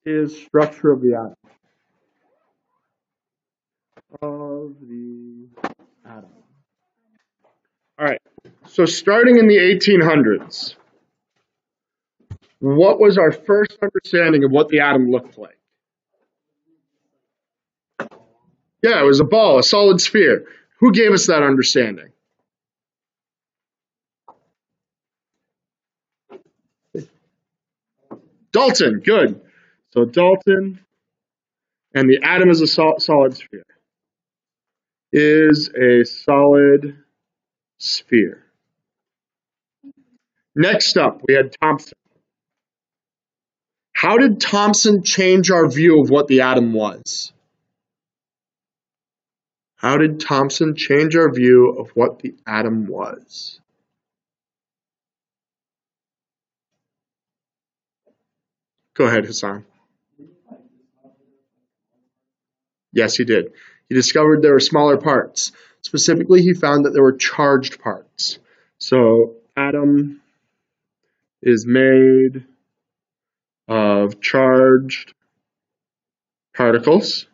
is structure of the atom. Of the atom. All right. So starting in the 1800s, what was our first understanding of what the atom looked like? Yeah, it was a ball, a solid sphere. Who gave us that understanding? Dalton, good. So Dalton, and the atom is a solid sphere. Is a solid sphere. Next up, we had Thomson. How did Thomson change our view of what the atom was? How did Thomson change our view of what the atom was? Go ahead, Hassan. Yes, he did. He discovered there were smaller parts. Specifically, he found that there were charged parts. So, atom is made of charged particles.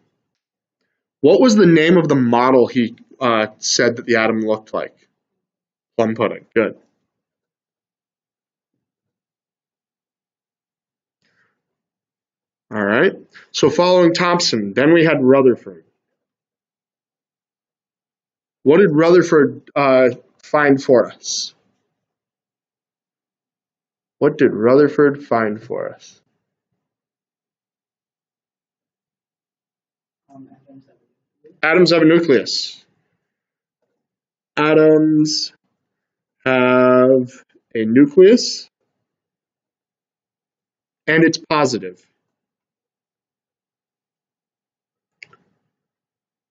What was the name of the model he said that the atom looked like? Plum pudding. Good. All right. So following Thomson, then we had Rutherford. What did Rutherford find for us? What did Rutherford find for us? Atoms have a nucleus. Atoms have a nucleus, and it's positive.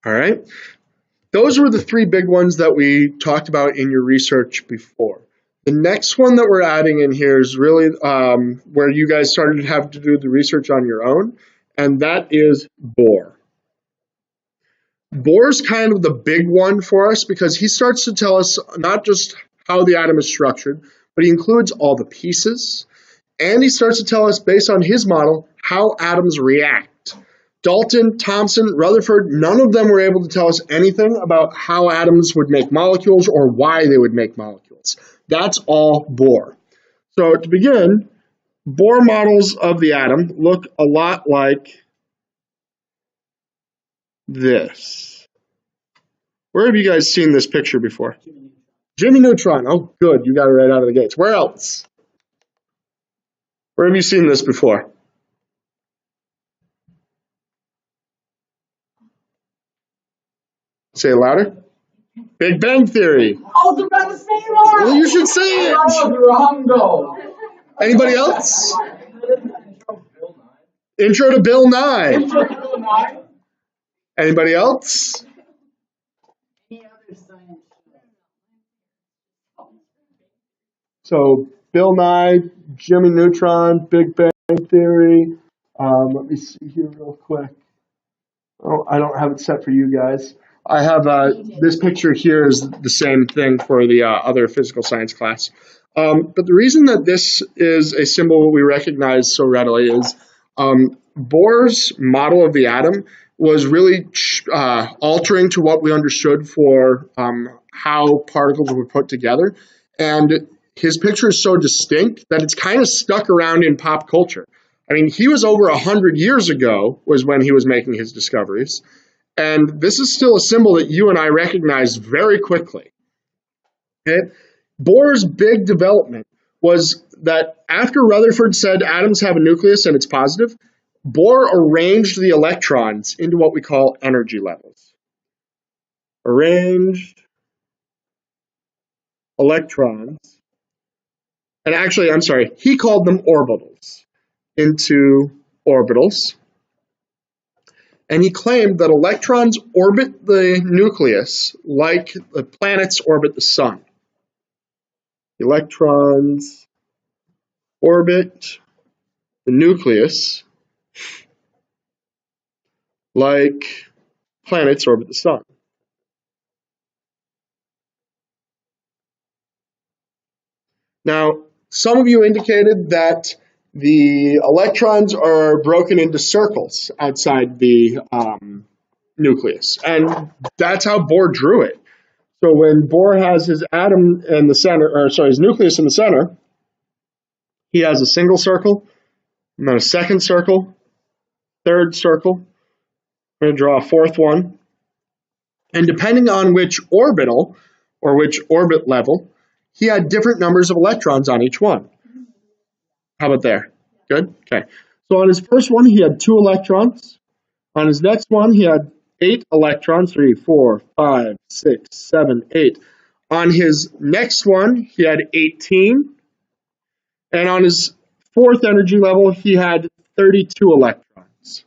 All right. Those were the three big ones that we talked about in your research before. The next one that we're adding in here is really where you guys started to have to do the research on your own, and that is Bohr. Bohr's kind of the big one for us because he starts to tell us not just how the atom is structured, but he includes all the pieces, and he starts to tell us, based on his model, how atoms react. Dalton, Thomson, Rutherford, none of them were able to tell us anything about how atoms would make molecules or why they would make molecules. That's all Bohr. So to begin, Bohr models of the atom look a lot like this. Where have you guys seen this picture before? Jimmy Neutron. Oh, good. You got it right out of the gates. Where else? Where have you seen this before? Say it louder. Big Bang Theory. I was about to say that. Well, you should say it. I was wrong though. Anybody else? Intro to Bill Nye. Intro to Bill Nye. Anybody else? Any other science? So Bill Nye, Jimmy Neutron, Big Bang Theory. Let me see here real quick. Oh, I don't have it set for you guys. I have this picture here is the same thing for the other physical science class. But the reason that this is a symbol we recognize so readily is Bohr's model of the atom was really altering to what we understood for how particles were put together. And his picture is so distinct that it's kind of stuck around in pop culture. I mean, he was over 100 years ago was when he was making his discoveries. And this is still a symbol that you and I recognize very quickly. Okay? Bohr's big development was that after Rutherford said atoms have a nucleus and it's positive, Bohr arranged the electrons into what we call energy levels. Arranged electrons. And actually, I'm sorry, he called them orbitals into orbitals. And he claimed that electrons orbit the nucleus like the planets orbit the sun. Electrons orbit the nucleus like planets orbit the sun. Now, some of you indicated that the electrons are broken into circles outside the nucleus. And that's how Bohr drew it. So when Bohr has his atom in the center, or sorry, his nucleus in the center, he has a single circle, and then a second circle, third circle. I'm going to draw a fourth one. And depending on which orbital or which orbit level, he had different numbers of electrons on each one. How about there? Good? Okay. So on his first one, he had 2 electrons. On his next one, he had 8 electrons, 3, 4, 5, 6, 7, 8. On his next one, he had 18. And on his fourth energy level, he had 32 electrons.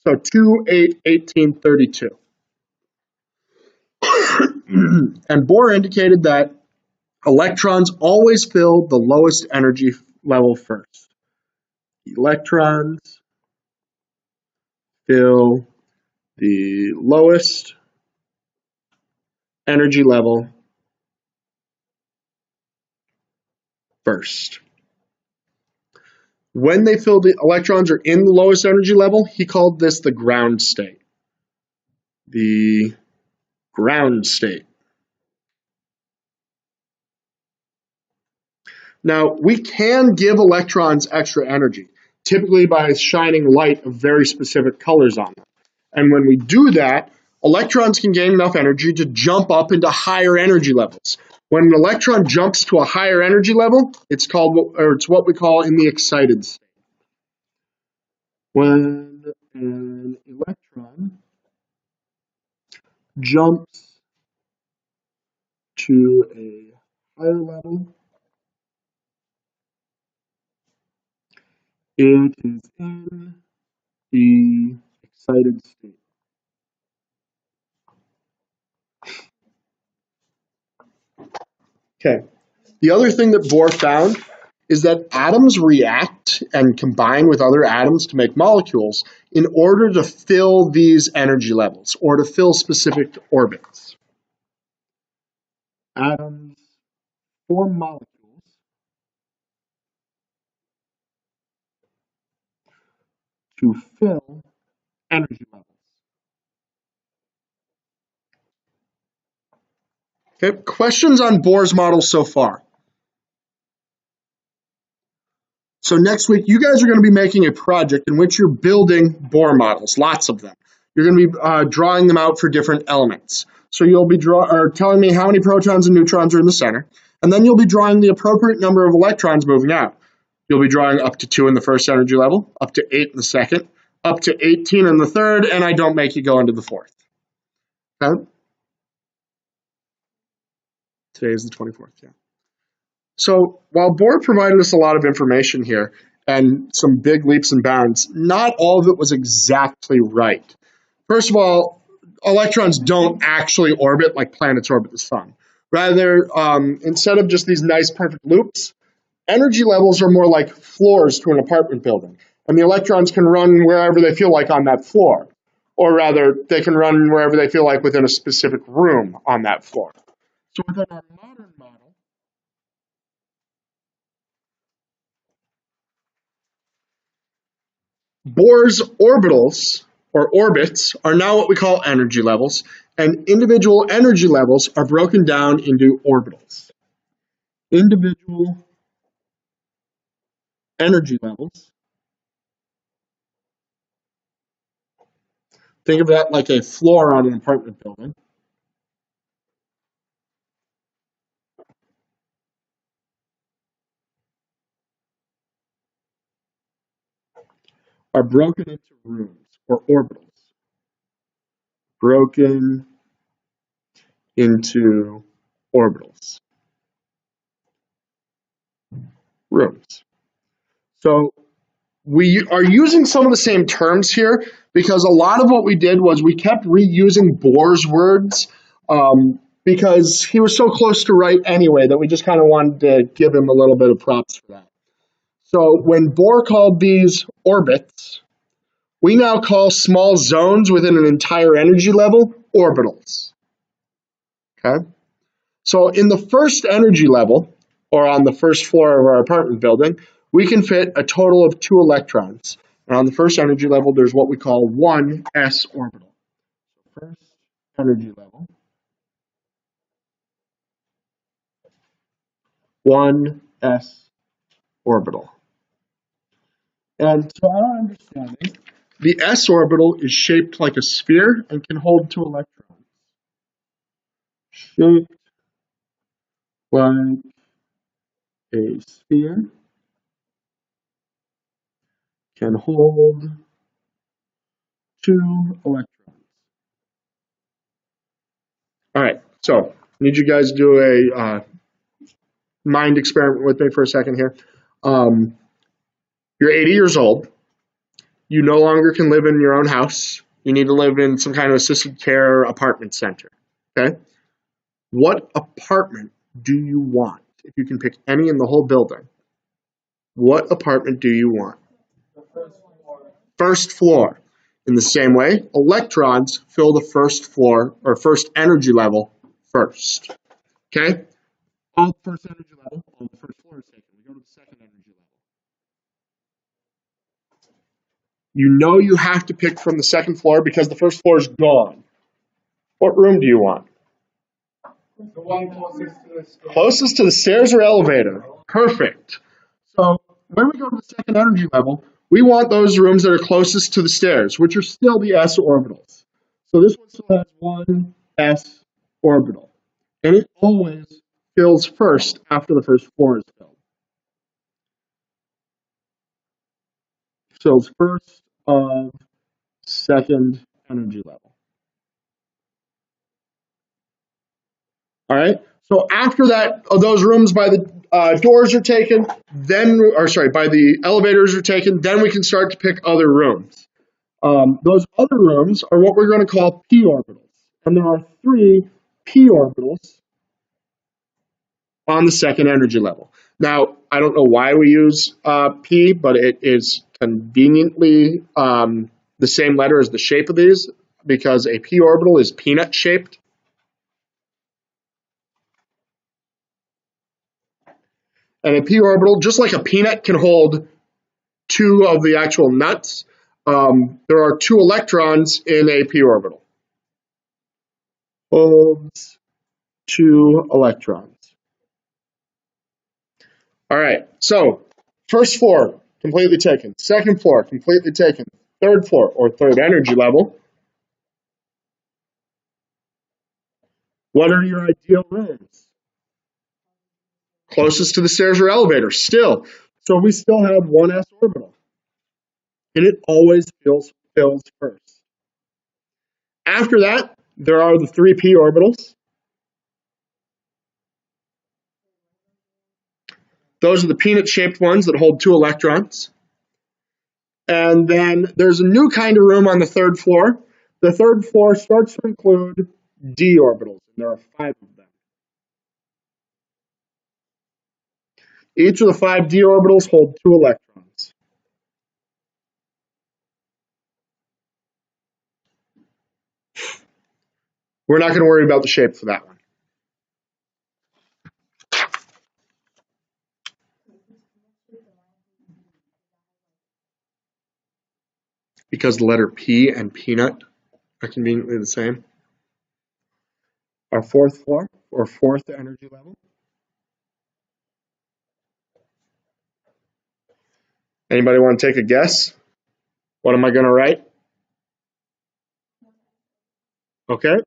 So 2, 8, 18, 32. And Bohr indicated that electrons always fill the lowest energy level first. Electrons fill the lowest energy level first. When they fill the electrons are in the lowest energy level, he called this the ground state. The ground state. Now, we can give electrons extra energy, typically by shining light of very specific colors on them. And when we do that, electrons can gain enough energy to jump up into higher energy levels. When an electron jumps to a higher energy level, it's what we call in the excited state. When an electron jumps to a higher level, it is in the excited state. Okay. The other thing that Bohr found is that atoms react and combine with other atoms to make molecules in order to fill these energy levels or to fill specific orbits. Atoms form molecules to fill energy levels. Okay, questions on Bohr's model so far? So next week, you guys are going to be making a project in which you're building Bohr models, lots of them. You're going to be drawing them out for different elements. So you'll be telling me how many protons and neutrons are in the center, and then you'll be drawing the appropriate number of electrons moving out. You'll be drawing up to 2 in the first energy level, up to 8 in the second, up to 18 in the third, and I don't make you go into the fourth. Okay? Today is the 24th, yeah. So while Bohr provided us a lot of information here and some big leaps and bounds, not all of it was exactly right. First of all, electrons don't actually orbit like planets orbit the sun. Rather, instead of just these nice perfect loops, energy levels are more like floors to an apartment building. And the electrons can run wherever they feel like on that floor. Or rather, they can run wherever they feel like within a specific room on that floor. So within our modern model, Bohr's orbitals, or orbits, are now what we call energy levels, and individual energy levels are broken down into orbitals. Individual energy levels, think of that like a floor on an apartment building, are broken into rooms, or orbitals. Broken into orbitals. Rooms. So we are using some of the same terms here because a lot of what we did was we kept reusing Bohr's words because he was so close to right anyway that we just kind of wanted to give him a little bit of props for that. So when Bohr called these orbits, we now call small zones within an entire energy level orbitals. Okay? So in the first energy level, or on the first floor of our apartment building, we can fit a total of 2 electrons. And on the first energy level, there's what we call one s orbital. First energy level, one s orbital. And to our understanding, the s orbital is shaped like a sphere and can hold 2 electrons. Shaped like a sphere can hold 2 electrons. All right, so I need you guys to do a mind experiment with me for a second here. You're 80 years old. You no longer can live in your own house. You need to live in some kind of assisted care apartment center. Okay? What apartment do you want? If you can pick any in the whole building, what apartment do you want? The first floor. First floor. In the same way, electrons fill the first floor or first energy level first. Okay? All first energy level on the first floor is taken. We go to the second energy level. You know you have to pick from the second floor because the first floor is gone. What room do you want? The one closest to the stairs. Closest to the stairs or elevator. Perfect. So when we go to the second energy level, we want those rooms that are closest to the stairs, which are still the s orbitals. So this one still has one s orbital. And it always fills first after the first floor is filled. Fills first of second energy level. All right. So after that, those rooms by the doors are taken, by the elevators are taken, then we can start to pick other rooms. Those other rooms are what we're going to call p orbitals. And there are 3 p orbitals on the second energy level. Now, I don't know why we use p, but it is conveniently the same letter as the shape of these, because a p orbital is peanut shaped. And a p orbital, just like a peanut can hold 2 of the actual nuts, there are 2 electrons in a p orbital. Holds 2 electrons. All right, so first floor, completely taken. Second floor, completely taken. Third floor, or third energy level. What are your ideal rooms? Closest to the stairs or elevator, still. So we still have one s orbital. And it always fills first. After that, there are the 3 p orbitals. Those are the peanut-shaped ones that hold 2 electrons. And then there's a new kind of room on the third floor. The third floor starts to include d orbitals, and there are 5 of them. Each of the 5 d orbitals hold 2 electrons. We're not going to worry about the shape for that one. Because the letter P and peanut are conveniently the same. Our fourth floor, or fourth energy level. Anybody want to take a guess? What am I going to write? Okay.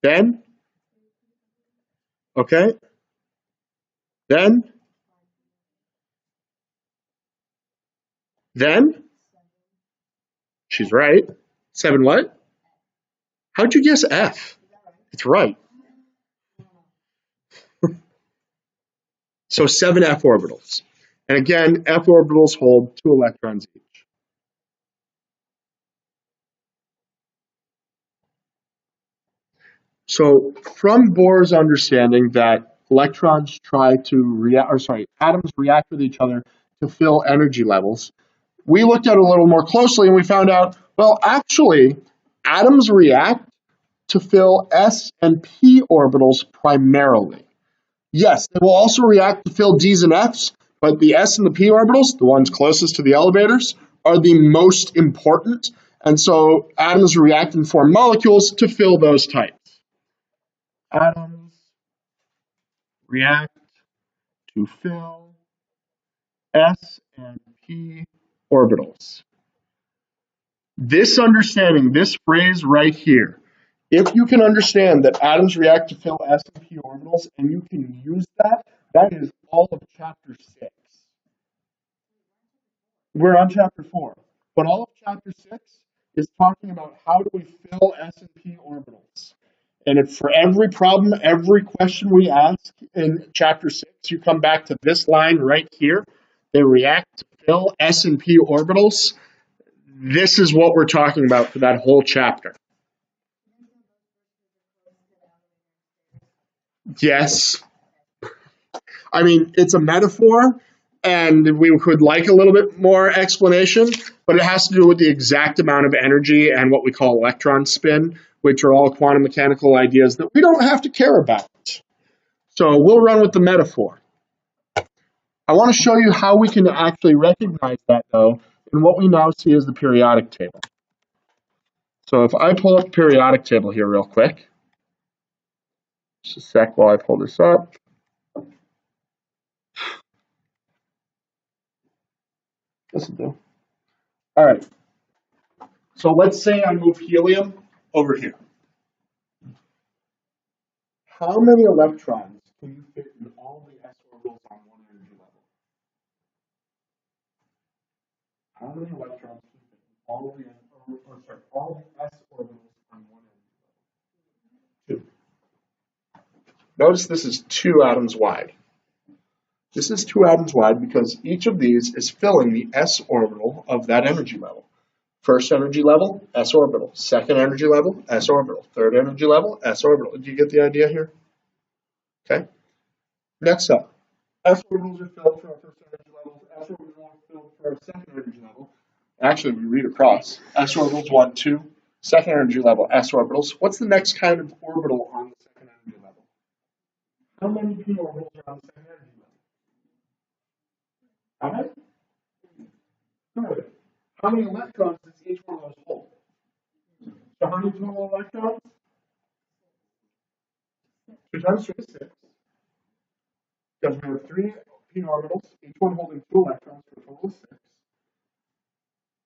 Then? Okay. Then? Then? She's right. 7 what? How'd you guess F? It's right. So 7 f orbitals. And again, f orbitals hold 2 electrons each. So from Bohr's understanding that electrons try to atoms react with each other to fill energy levels, we looked at it a little more closely and we found out, well, actually, atoms react to fill s and p orbitals primarily. Yes, they will also react to fill d's and f's, But the s and the p orbitals, the ones closest to the elevators, are the most important. And so atoms react and form molecules to fill those types. Atoms react to fill s and p orbitals. This understanding, this phrase right here, if you can understand that atoms react to fill s and p orbitals, and you can use that, that is all of chapter 6. We're on chapter 4. But all of chapter 6 is talking about how do we fill s and p orbitals. And if for every problem, every question we ask in chapter 6, you come back to this line right here, they react to fill s and p orbitals. This is what we're talking about for that whole chapter. Yes. I mean, it's a metaphor, and we could like a little bit more explanation, but it has to do with the exact amount of energy and what we call electron spin, which are all quantum mechanical ideas that we don't have to care about. So we'll run with the metaphor. I want to show you how we can actually recognize that, though, in what we now see as the periodic table. So if I pull up the periodic table here real quick, just a sec while I pull this up. This will do. All right. So let's say I move helium over here. How many electrons can you fit in all the s orbitals on one energy level? How many electrons can you fit in all the s orbitals on one energy level? 2. Notice this is 2 atoms wide. This is 2 atoms wide because each of these is filling the s orbital of that energy level. First energy level, s orbital. Second energy level, s orbital. Third energy level, s orbital. Do you get the idea here? Okay. Next up, s orbitals are filled for our first energy level. S orbitals are filled for our second energy level. Actually, we read across. S orbitals 1, 2. Second energy level, s orbitals. What's the next kind of orbital on the second energy level? How many p orbitals are on the second energy level? How many? Good. How many electrons does each one of those hold? So how many total electrons? 2 times 3 is 6. Because we have 3 p orbitals, each one holding 2 electrons for a total of 6.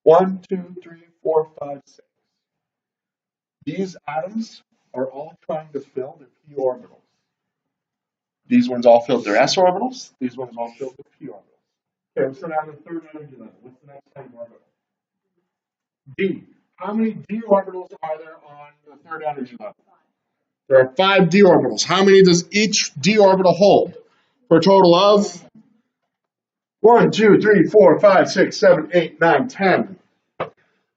1, 2, 3, 4, 5, 6. These atoms are all trying to fill their p orbitals. These ones all filled their s orbitals. These ones all filled their p orbitals. Okay, let's go down to the third energy level. What's the next kind of orbital? D. How many d orbitals are there on the third energy level? There are 5 d orbitals. How many does each d orbital hold? For a total of 1, 2, 3, 4, 5, 6, 7, 8, 9, 10.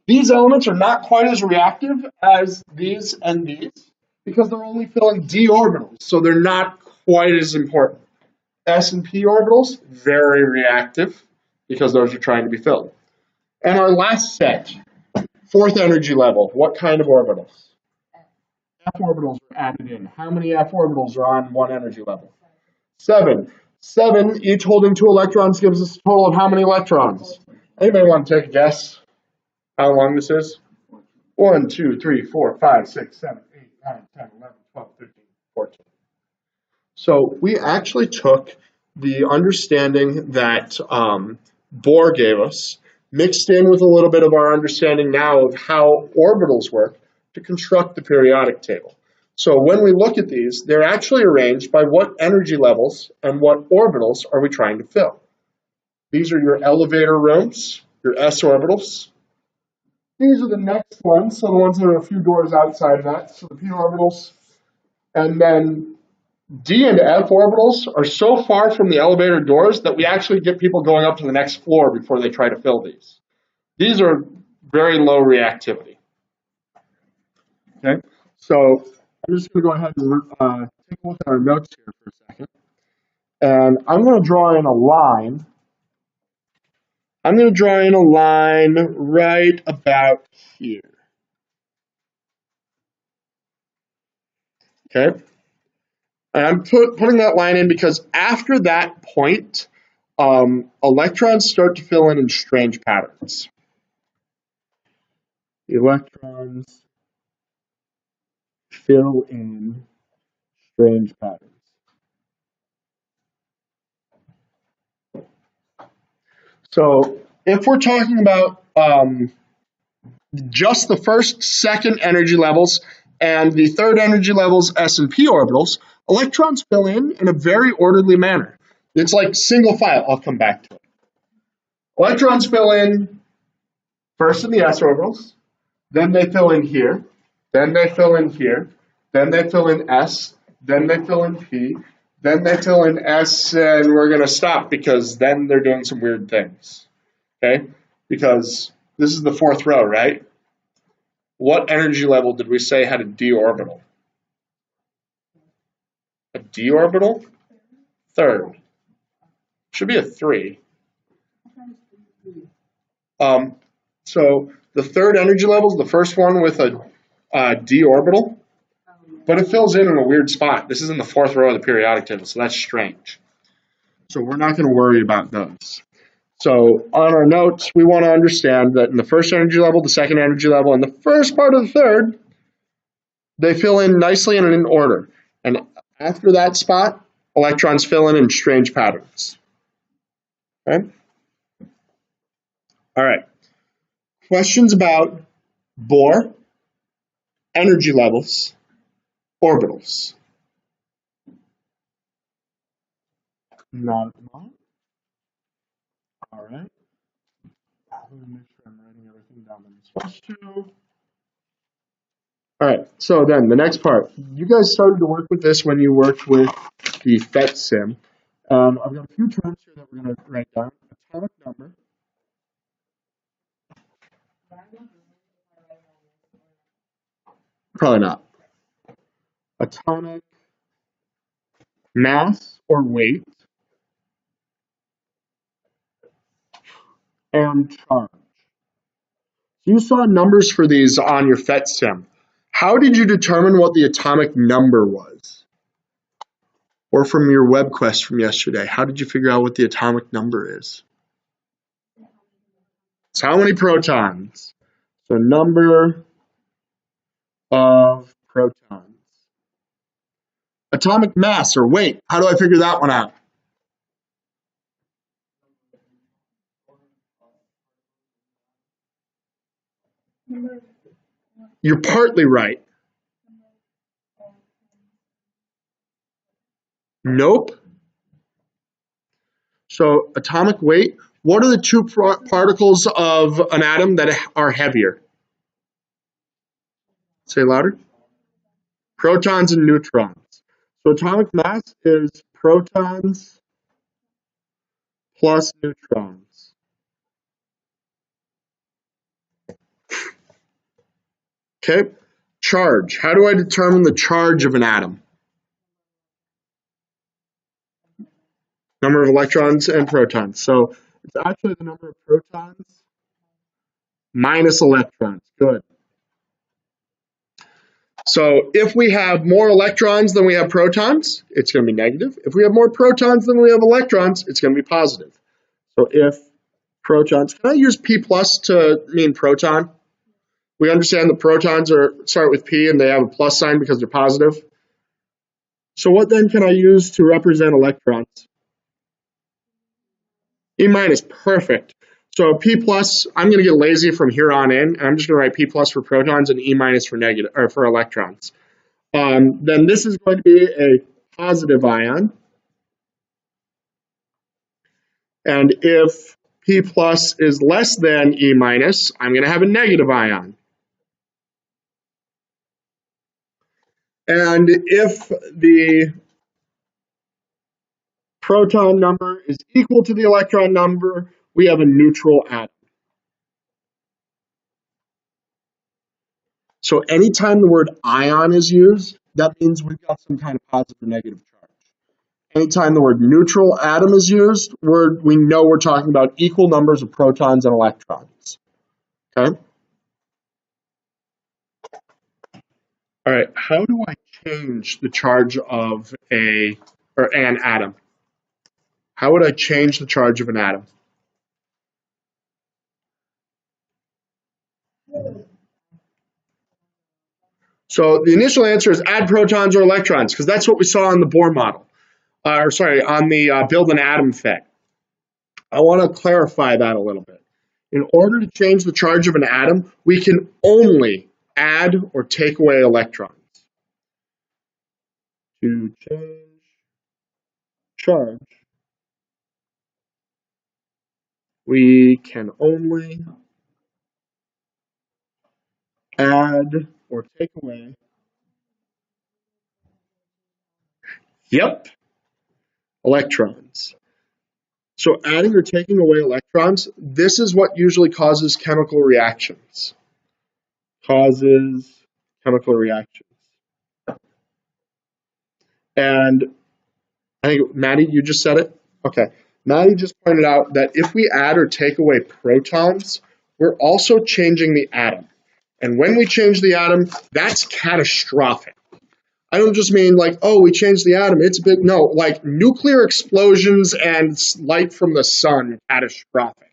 These elements are not quite as reactive as these and these because they're only filling d orbitals, so they're not quite as important. S and p orbitals, very reactive because those are trying to be filled. And our last set, fourth energy level, what kind of orbitals? F orbitals are added in. How many F orbitals are on one energy level? 7. 7, each holding 2 electrons, gives us a total of how many electrons? Anybody want to take a guess how long this is? 1, 2, 3, 4, 5, 6, 7, 8, 9, 10, 11, 12, 13, 14. So we actually took the understanding that Bohr gave us, mixed in with a little bit of our understanding now of how orbitals work to construct the periodic table. So when we look at these, they're actually arranged by what energy levels and what orbitals are we trying to fill. These are your elevator rooms, your s orbitals. These are the next ones, so the ones that are a few doors outside of that, so the p orbitals. And then D and F orbitals are so far from the elevator doors that we actually get people going up to the next floor before they try to fill these. These are very low reactivity. Okay, so I'm just going to go ahead and take a look at our notes here for a second. And I'm going to draw in a line. I'm going to draw in a line right about here. Okay. And I'm putting that line in because after that point, electrons start to fill in strange patterns. Electrons fill in strange patterns. So if we're talking about just the first, second energy levels and the third energy levels, S and P orbitals, electrons fill in a very orderly manner. It's like single file. I'll come back to it. Electrons fill in first in the S orbitals, then they fill in here, then they fill in here, then they fill in S, then they fill in P, then they fill in S, and we're going to stop because then they're doing some weird things. Okay? Because this is the fourth row, right? What energy level did we say had a d orbital? A d orbital? Third. Should be a 3. So the third energy level is the first one with a d orbital, but it fills in a weird spot. This is in the fourth row of the periodic table, so that's strange. So we're not going to worry about those. So on our notes, we want to understand that in the first energy level, the second energy level, and the first part of the third, they fill in nicely and in order. And after that spot, electrons fill in strange patterns. Okay? All right. Questions about Bohr, energy levels, orbitals? Not at the moment. All right. Let me make sure I'm writing everything down that I'm supposed to. All right, so then the next part. You guys started to work with this when you worked with the PhET sim. I've got a few terms here that we're going to write down. Atomic number. Probably not. Atomic mass or weight. And charge. So you saw numbers for these on your PhET sim. How did you determine what the atomic number was? Or from your web quest from yesterday, how did you figure out what the atomic number is? It's how many protons. So number of protons. Atomic mass or weight. How do I figure that one out? You're partly right. Nope. So atomic weight, what are the two particles of an atom that are heavier? Say louder. Protons and neutrons. So atomic mass is protons plus neutrons. Okay. Charge. How do I determine the charge of an atom? Number of electrons and protons. So it's actually the number of protons minus electrons. Good. So if we have more electrons than we have protons, it's going to be negative. If we have more protons than we have electrons, it's going to be positive. So if protons, can I use P plus to mean proton? We understand that protons start with P and they have a plus sign because they're positive. So what then can I use to represent electrons? E minus, perfect. So P plus, I'm going to get lazy from here on in, and I'm just going to write P plus for protons and E minus for negative or for electrons. Then this is going to be a positive ion. And if P plus is less than E minus, I'm going to have a negative ion. And if the proton number is equal to the electron number, we have a neutral atom. So anytime the word ion is used, that means we've got some kind of positive or negative charge. Anytime the word neutral atom is used, we know we're talking about equal numbers of protons and electrons. Okay? All right, how do I change the charge of an atom? How would I change the charge of an atom? So the initial answer is add protons or electrons, because that's what we saw on the Bohr model. On the build an atom thing. I want to clarify that a little bit. In order to change the charge of an atom, we can only add or take away electrons. To change charge, we can only add or take away. Yep, electrons. So adding or taking away electrons, this is what usually causes chemical reactions. Causes chemical reactions. And I think, Maddie, you just said it? Okay. Maddie just pointed out that if we add or take away protons, we're also changing the atom. And when we change the atom, that's catastrophic. I don't just mean like, oh, we changed the atom, it's big. No, like nuclear explosions and light from the sun, catastrophic.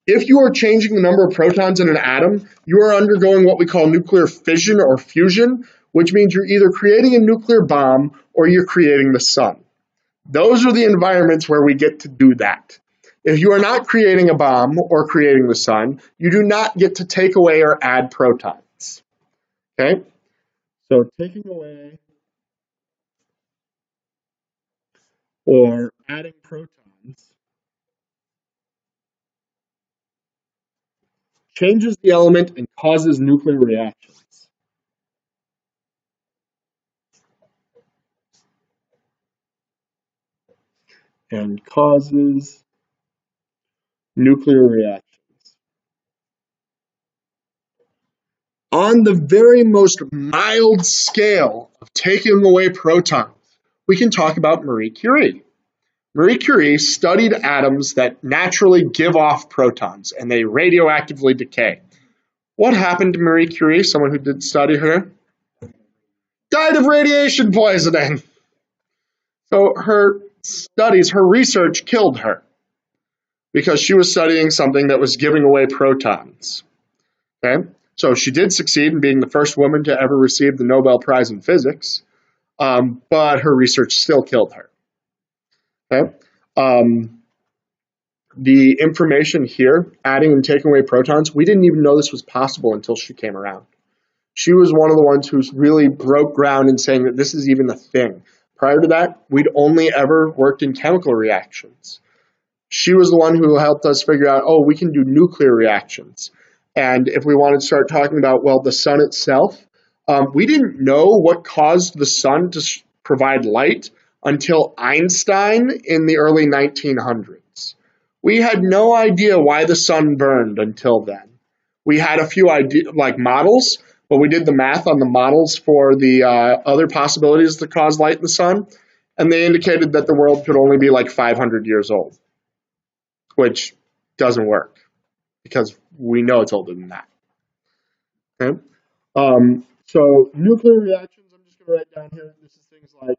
If you are changing the number of protons in an atom, you are undergoing what we call nuclear fission or fusion, which means you're either creating a nuclear bomb or you're creating the sun. Those are the environments where we get to do that. If you are not creating a bomb or creating the sun, you do not get to take away or add protons. Okay? So taking away or adding protons changes the element and causes nuclear reactions. And causes nuclear reactions. On the very most mild scale of taking away protons, we can talk about Marie Curie. Marie Curie studied atoms that naturally give off protons and they radioactively decay. What happened to Marie Curie, someone who did study her? Died of radiation poisoning. So her studies, her research killed her because she was studying something that was giving away protons. Okay? So she did succeed in being the first woman to ever receive the Nobel Prize in Physics, but her research still killed her. Okay? The information here, adding and taking away protons, we didn't even know this was possible until she came around. She was one of the ones who really broke ground in saying that this is even a thing. Prior to that, we'd only ever worked in chemical reactions. She was the one who helped us figure out, oh, we can do nuclear reactions. And if we wanted to start talking about, well, the sun itself, we didn't know what caused the sun to provide light until Einstein in the early 1900s. We had no idea why the sun burned until then. We had a few models, but we did the math on the models for the other possibilities that cause light in the sun, and they indicated that the world could only be like 500 years old, which doesn't work because we know it's older than that. Okay? So nuclear reactions, I'm just going to write down here, this is things like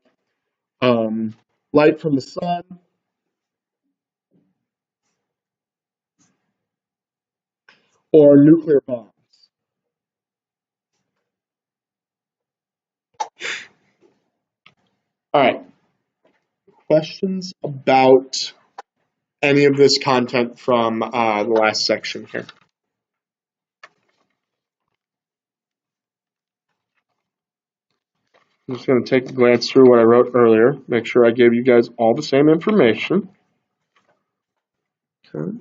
light from the sun, or nuclear bombs. All right. Questions about any of this content from the last section here? I'm just going to take a glance through what I wrote earlier, make sure I gave you guys all the same information. Okay.